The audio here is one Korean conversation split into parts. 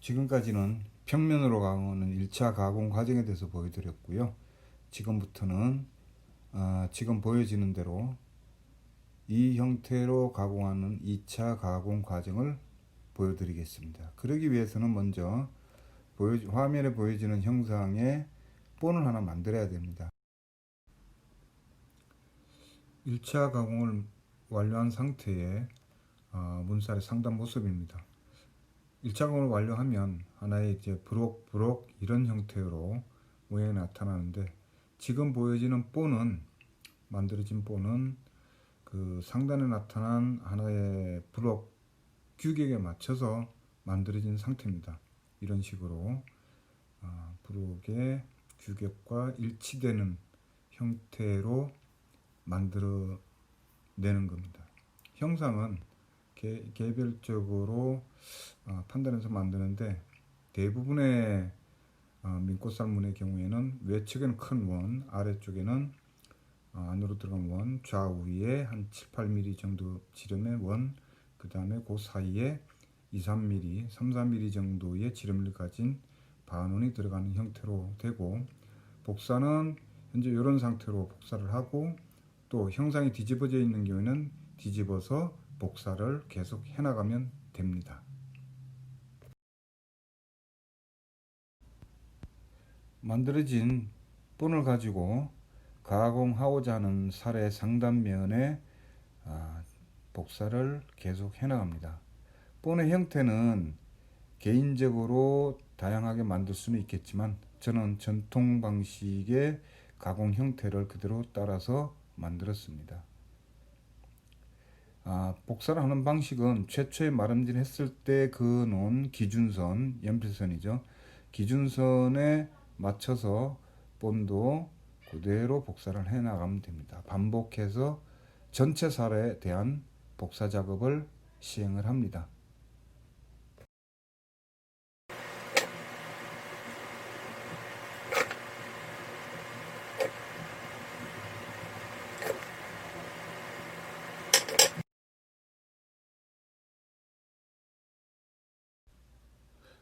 지금까지는 평면으로 가공하는 1차 가공 과정에 대해서 보여드렸고요. 지금부터는 지금 보여지는 대로 이 형태로 가공하는 2차 가공 과정을 보여드리겠습니다. 그러기 위해서는 먼저 화면에 보여지는 형상의 본을 하나 만들어야 됩니다. 1차 가공을 완료한 상태의 문살의 상단 모습입니다. 1차 가공을 완료하면 하나의 이제 부록 이런 형태로 모양이 나타나는데, 지금 보여지는 본은, 만들어진 본은 그 상단에 나타난 하나의 부록 규격에 맞춰서 만들어진 상태입니다. 이런 식으로 부록의 규격과 일치되는 형태로 만들어내는 겁니다. 형상은 개별적으로 판단해서 만드는데, 대부분의 민꽃살문의 경우에는 외측에는 큰 원, 아래쪽에는 안으로 들어간 원, 좌우에 한 7-8mm 정도 지름의 원, 그 다음에 그 사이에 2-3mm, 3-4mm 정도의 지름을 가진 반원이 들어가는 형태로 되고, 복사는 현재 이런 상태로 복사를 하고, 또 형상이 뒤집어져 있는 경우에는 뒤집어서 복사를 계속 해나가면 됩니다. 만들어진 본을 가지고 가공하고자 하는 살의 상단면에 복사를 계속 해나갑니다. 본의 형태는 개인적으로 다양하게 만들 수는 있겠지만, 저는 전통 방식의 가공 형태를 그대로 따라서 만들었습니다. 복사를 하는 방식은 최초에 마름질 했을 때 그어놓은 기준선, 연필선이죠. 기준선에 맞춰서 본도 그대로 복사를 해 나가면 됩니다. 반복해서 전체 살에 대한 복사 작업을 시행을 합니다.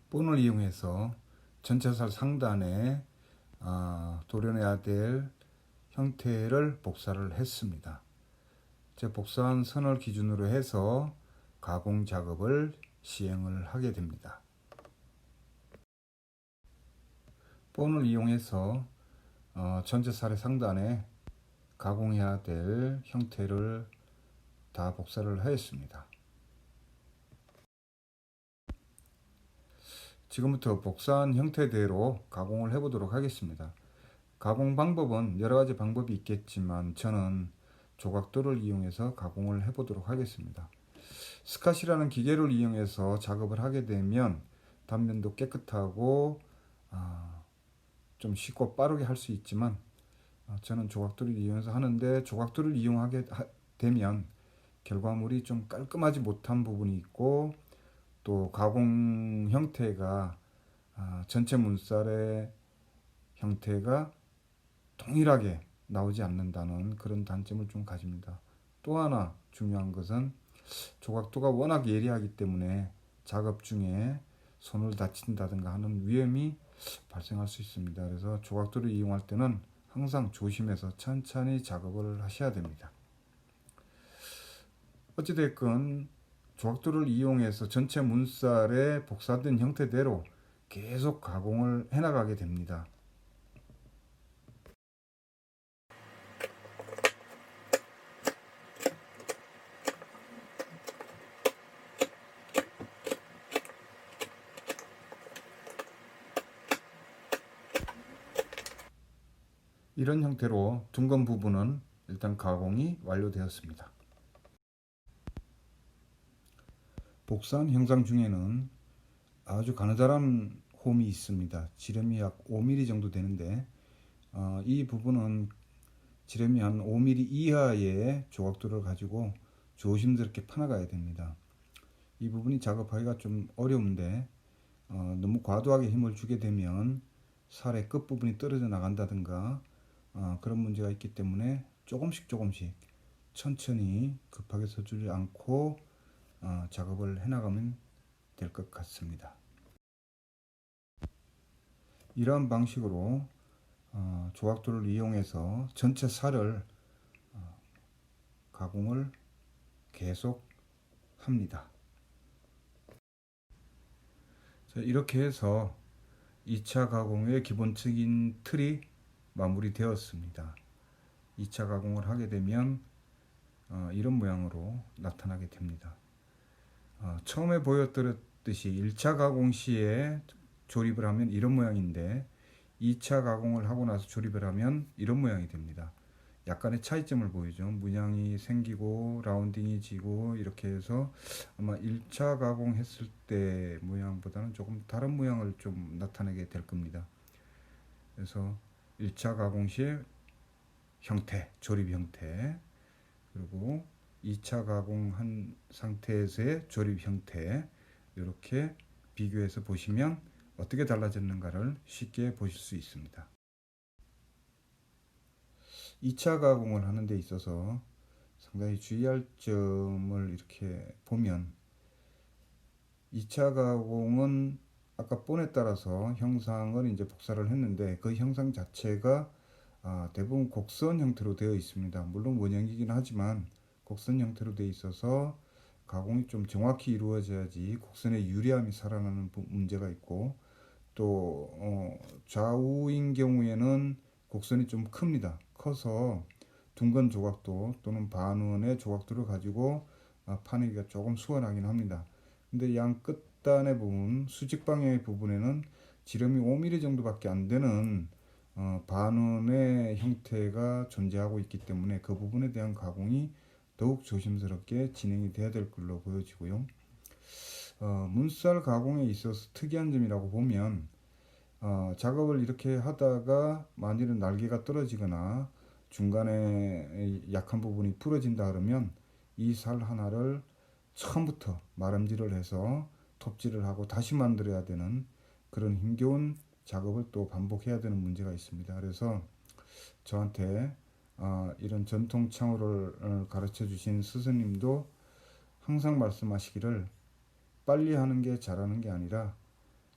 본을 이용해서 전체 살 상단에 도려내야 될 형태를 복사를 했습니다. 제 복사한 선을 기준으로 해서 가공 작업을 시행을 하게 됩니다. 본을 이용해서 전체 살의 상단에 가공해야 될 형태를 다 복사를 하였습니다. 지금부터 복사한 형태대로 가공을 해보도록 하겠습니다. 가공 방법은 여러 가지 방법이 있겠지만, 저는 조각도를 이용해서 가공을 해보도록 하겠습니다. 스캇이라는 기계를 이용해서 작업을 하게 되면 단면도 깨끗하고 좀 쉽고 빠르게 할 수 있지만, 저는 조각도를 이용해서 하는데, 조각도를 이용하게 되면 결과물이 좀 깔끔하지 못한 부분이 있고, 또 가공 형태가 전체 문살의 형태가 동일하게 나오지 않는다는 그런 단점을 좀 가집니다. 또 하나 중요한 것은 조각도가 워낙 예리하기 때문에 작업 중에 손을 다친다든가 하는 위험이 발생할 수 있습니다. 그래서 조각도를 이용할 때는 항상 조심해서 천천히 작업을 하셔야 됩니다. 어찌됐건 조각도를 이용해서 전체 문살의 복사된 형태대로 계속 가공을 해나가게 됩니다. 이런 형태로 둥근 부분은 일단 가공이 완료되었습니다. 복사한 형상 중에는 아주 가느다란 홈이 있습니다. 지름이 약 5mm 정도 되는데, 이 부분은 지름이 한 5mm 이하의 조각도를 가지고 조심스럽게 파나가야 됩니다. 이 부분이 작업하기가 좀 어려운데, 너무 과도하게 힘을 주게 되면 살의 끝부분이 떨어져 나간다든가 그런 문제가 있기 때문에 조금씩 천천히 급하게 서두르지 않고 작업을 해나가면 될 것 같습니다. 이러한 방식으로 조각도를 이용해서 전체 살을 가공을 계속 합니다. 자, 이렇게 해서 2차 가공의 기본적인 틀이 마무리되었습니다. 2차 가공을 하게 되면 이런 모양으로 나타나게 됩니다. 처음에 보여드렸듯이 1차 가공 시에 조립을 하면 이런 모양인데 2차 가공을 하고 나서 조립을 하면 이런 모양이 됩니다. 약간의 차이점을 보이죠. 문양이 생기고 라운딩이 지고 이렇게 해서 아마 1차 가공했을 때 모양보다는 조금 다른 모양을 좀 나타내게 될 겁니다. 그래서 1차 가공 시의 형태, 조립 형태, 그리고 2차 가공한 상태에서의 조립 형태, 이렇게 비교해서 보시면 어떻게 달라졌는가를 쉽게 보실 수 있습니다. 2차 가공을 하는 데 있어서 상당히 주의할 점을 이렇게 보면 2차 가공은 아까 본에 따라서 형상을 이제 복사를 했는데 그 형상 자체가 대부분 곡선 형태로 되어 있습니다. 물론 원형이긴 하지만 곡선 형태로 되어 있어서 가공이 좀 정확히 이루어져야지 곡선의 유리함이 살아나는 문제가 있고, 또 좌우인 경우에는 곡선이 좀 큽니다. 커서 둥근 조각도 또는 반원의 조각도를 가지고 파내기가 조금 수월하긴 합니다. 근데 양 끝단의 부분, 수직 방향의 부분에는 지름이 5mm 정도밖에 안 되는 반원의 형태가 존재하고 있기 때문에 그 부분에 대한 가공이 더욱 조심스럽게 진행이 돼야 될 걸로 보여지고요. 문살 가공에 있어서 특이한 점이라고 보면 작업을 이렇게 하다가 만일은 날개가 떨어지거나 중간에 약한 부분이 부러진다 그러면 이 살 하나를 처음부터 마름질을 해서 톱질을 하고 다시 만들어야 되는 그런 힘겨운 작업을 또 반복해야 되는 문제가 있습니다. 그래서 저한테 이런 전통 창호를 가르쳐 주신 스승님도 항상 말씀하시기를 빨리 하는 게 잘하는 게 아니라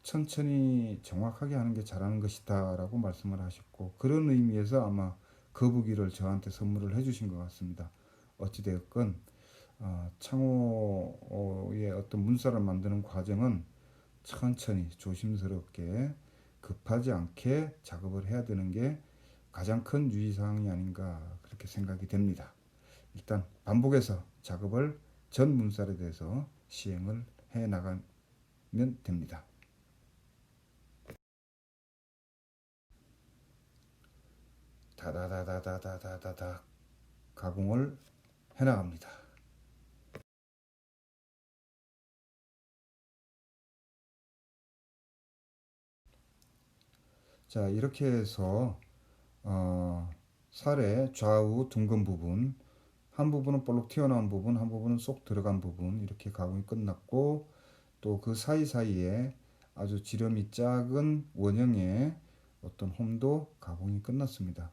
천천히 정확하게 하는 게 잘하는 것이다 라고 말씀을 하셨고, 그런 의미에서 아마 거북이를 저한테 선물을 해주신 것 같습니다. 어찌되었건 창호의 어떤 문살을 만드는 과정은 천천히 조심스럽게 급하지 않게 작업을 해야 되는 게 가장 큰 유의사항이 아닌가 그렇게 생각이 됩니다. 일단 반복해서 작업을 전 문살에 대해서 시행을 해 나가면 됩니다. 다다다다다다다다 가공을 해 나갑니다. 자, 이렇게 해서 살의 좌우 둥근 부분, 한 부분은 볼록 튀어나온 부분, 한 부분은 쏙 들어간 부분, 이렇게 가공이 끝났고, 또 그 사이사이에 아주 지름이 작은 원형의 어떤 홈도 가공이 끝났습니다.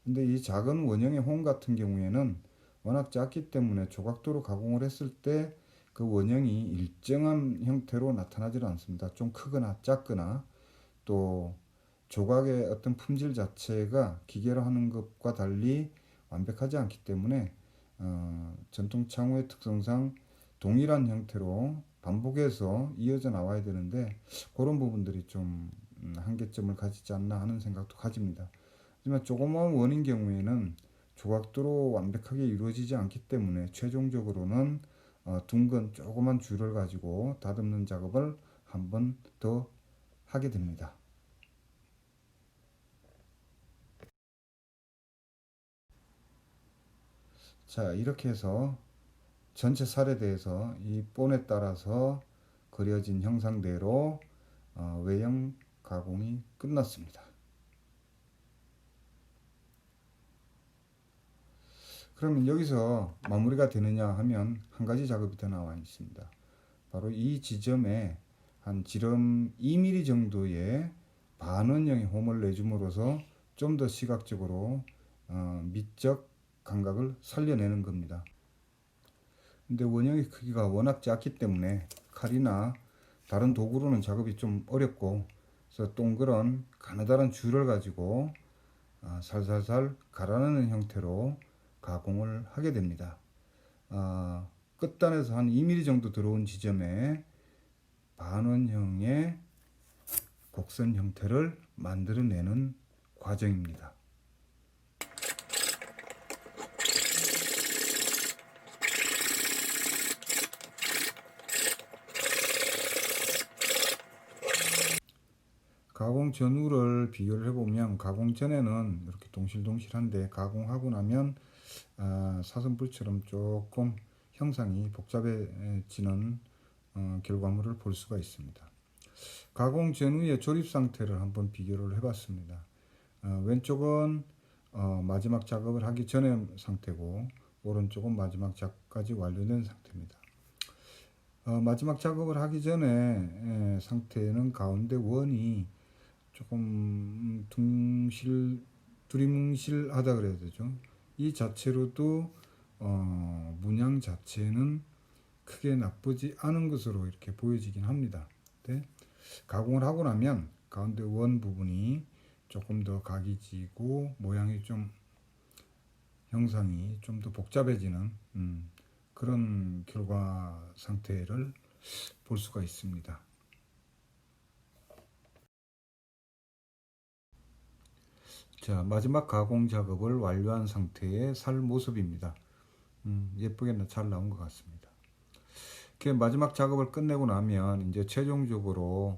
근데 이 작은 원형의 홈 같은 경우에는 워낙 작기 때문에 조각도로 가공을 했을 때 그 원형이 일정한 형태로 나타나지 않습니다. 좀 크거나 작거나, 또 조각의 어떤 품질 자체가 기계로 하는 것과 달리 완벽하지 않기 때문에 전통 창호의 특성상 동일한 형태로 반복해서 이어져 나와야 되는데 그런 부분들이 좀 한계점을 가지지 않나 하는 생각도 가집니다. 하지만 조그마한 원인 경우에는 조각도로 완벽하게 이루어지지 않기 때문에 최종적으로는 둥근 조그만 줄을 가지고 다듬는 작업을 한 번 더 하게 됩니다. 자, 이렇게 해서 전체 살에 대해서 이 본에 따라서 그려진 형상대로 외형 가공이 끝났습니다. 그러면 여기서 마무리가 되느냐 하면 한 가지 작업이 더 나와 있습니다. 바로 이 지점에 한 지름 2mm 정도의 반원형의 홈을 내줌으로써 좀 더 시각적으로 미적 감각을 살려내는 겁니다. 근데 원형의 크기가 워낙 작기 때문에 칼이나 다른 도구로는 작업이 좀 어렵고 그래서 동그란 가느다란 줄을 가지고 살살살 갈아내는 형태로 가공을 하게 됩니다. 끝단에서 한 2mm 정도 들어온 지점에 반원형의 곡선 형태를 만들어내는 과정입니다. 가공 전후를 비교를 해보면 가공 전에는 이렇게 동실동실한데 가공하고 나면 사슴뿔처럼 조금 형상이 복잡해지는 결과물을 볼 수가 있습니다. 가공 전후의 조립 상태를 한번 비교를 해봤습니다. 왼쪽은 마지막 작업을 하기 전의 상태고 오른쪽은 마지막 작업까지 완료된 상태입니다. 마지막 작업을 하기 전에 상태는 가운데 원이 조금 두리뭉실하다 그래야 되죠. 이 자체로도 문양 자체는 크게 나쁘지 않은 것으로 이렇게 보여지긴 합니다. 네? 가공을 하고 나면 가운데 원 부분이 조금 더 각이 지고 모양이 좀 형상이 좀 더 복잡해지는 그런 결과 상태를 볼 수가 있습니다. 자, 마지막 가공 작업을 완료한 상태의 살 모습입니다. 예쁘게 잘 나온 것 같습니다. 이렇게 마지막 작업을 끝내고 나면 이제 최종적으로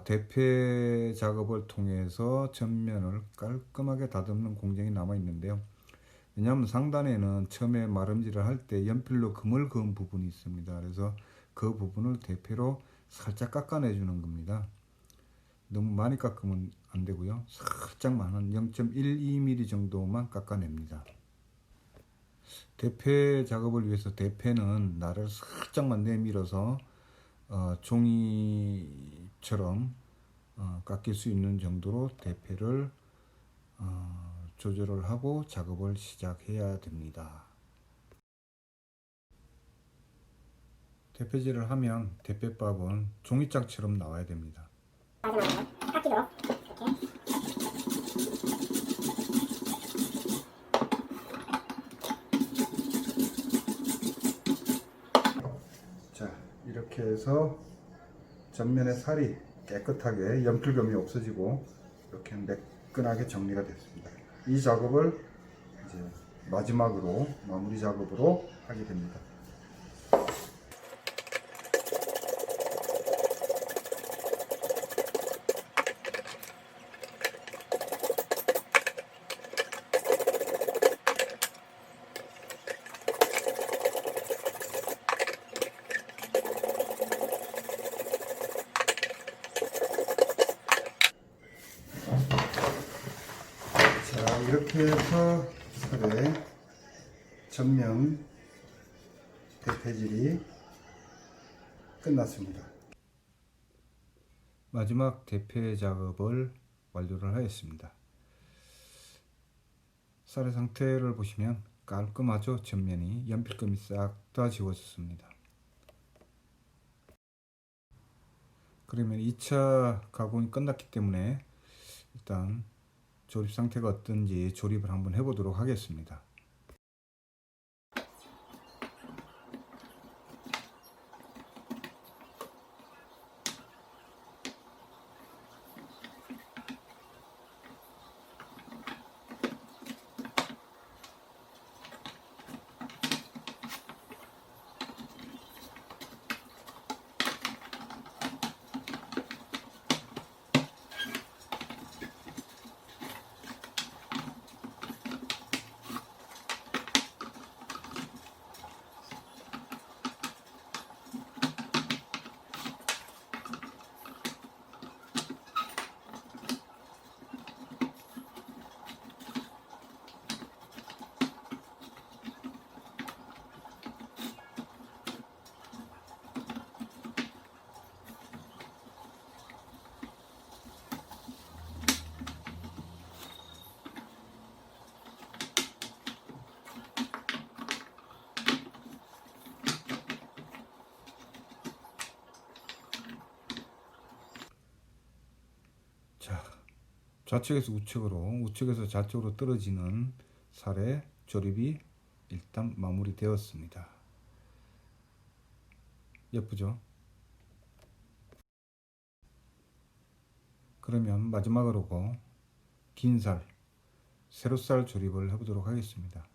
대패 작업을 통해서 전면을 깔끔하게 다듬는 공정이 남아 있는데요. 왜냐하면 상단에는 처음에 마름질을 할 때 연필로 금을 그은 부분이 있습니다. 그래서 그 부분을 대패로 살짝 깎아내주는 겁니다. 너무 많이 깎으면 안 되고요. 살짝만 한 0.12mm 정도만 깎아냅니다. 대패 작업을 위해서 대패는 나를 살짝만 내밀어서 종이처럼 깎일 수 있는 정도로 대패를 조절을 하고 작업을 시작해야 됩니다. 대패질을 하면 대패밥은 종이짝처럼 나와야 됩니다. 마지막으로 깎이도록 자, 이렇게 해서 전면의 살이 깨끗하게 연필금이 없어지고 이렇게 매끈하게 정리가 됐습니다. 이 작업을 이제 마지막으로 마무리 작업으로 하게 됩니다. 자, 이렇게 해서 살의 전면 대패질이 끝났습니다. 마지막 대패 작업을 완료를 하였습니다. 쌀의 상태를 보시면 깔끔하죠. 전면이 연필금이 싹 다 지워졌습니다. 그러면 2차 가공이 끝났기 때문에 일단 조립 상태가 어떤지 조립을 한번 해보도록 하겠습니다. 좌측에서 우측으로, 우측에서 좌측으로 떨어지는 살의 조립이 일단 마무리되었습니다. 예쁘죠? 그러면 마지막으로 긴 살, 세로살 조립을 해보도록 하겠습니다.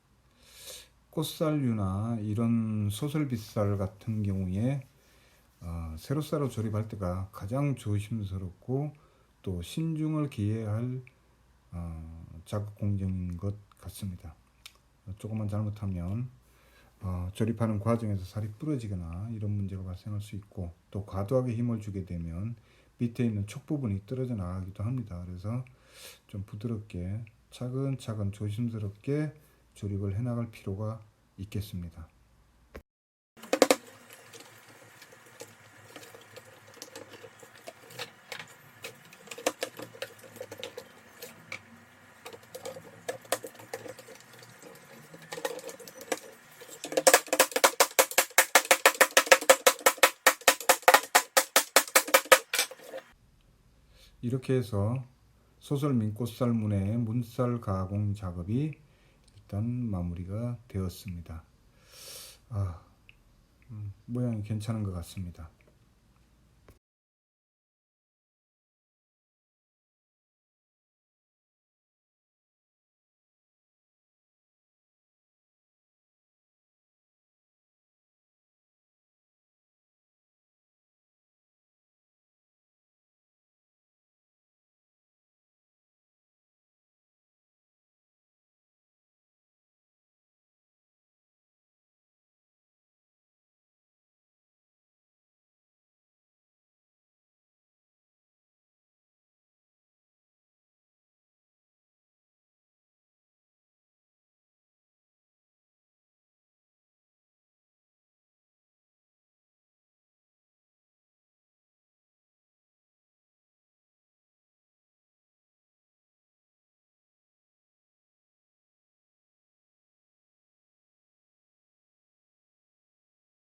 꽃살류나 이런 소설빗살 같은 경우에 세로살로 조립할 때가 가장 조심스럽고 또 신중을 기해야 할 작업 공정인 것 같습니다. 조금만 잘못하면 조립하는 과정에서 살이 부러지거나 이런 문제가 발생할 수 있고, 또 과도하게 힘을 주게 되면 밑에 있는 촉 부분이 떨어져 나가기도 합니다. 그래서 좀 부드럽게 차근차근 조심스럽게 조립을 해 나갈 필요가 있겠습니다. 이렇게 해서 소설 민꽃살문의 문살 가공 작업이 일단 마무리가 되었습니다. 모양이 괜찮은 것 같습니다.